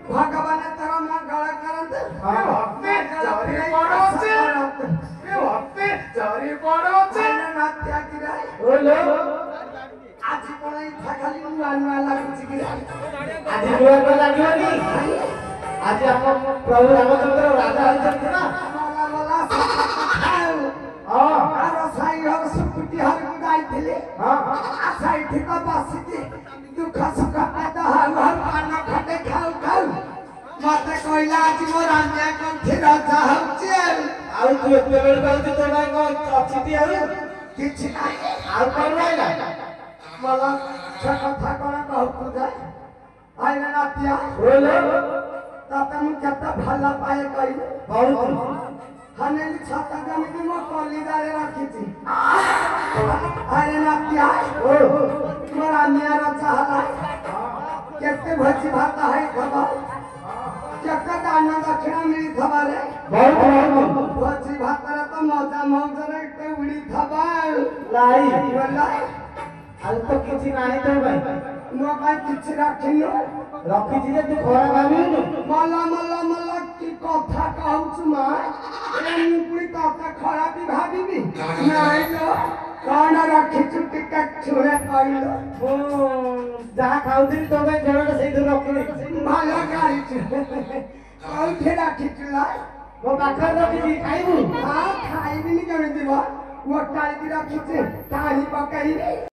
भगवान तेरा मां गला करते चोरी पड़ो नात्या गिरा आज कोन इच्छा खाली नुआ नुआ लागुची गिरा आज नुआ लागियो नी आज हम प्रभु रामचंद्र राजा हरिचंद्र ना मला मला आरो साई हो सुकुटी हर गाई थिले आ साई ठीक बसिती दुख सुख आदा हर पान खटे खाऊ खाऊ मते कहला आज मो रान्या कंठी राजा हउची आउ तू एते बेल कहू तो ना को अछिती आउ किछि नाही आउ कोन रहला मला छ कथा कोन कहू जाय आइना नातिया बोलो ताता मु केता भला पाए कइले बहुत हनेली छाता जमी मो कली दारे राखीची आइना नातिया मोर रान्या राजा हला केते भजी भात है खबा केते दान दक्षिणा मिली थबा रे बहुत भजी भात रे तो मजा मौज रे ते उड़ी थबा लाई बोलाई आउ तो किछि नाही तो भाई मो काई किछि राखिनो रखिछि जे तू खरा भाबिनु मला मला मला की कथा कहउछु मा ए मुकुई कथा खरा भी भाबिबी नाही लो कोन राखिछु टिका छुरे कइलो ओ जहा खाउथिन तो भाई जणा सेई दूर रखिनि भाला गाइछु आउ फेरा खिचला मो पाखर रखिछि खाइबु हां खाइबिनी केमे दिबा वो टाळी राखिछु ताणी पकाइबी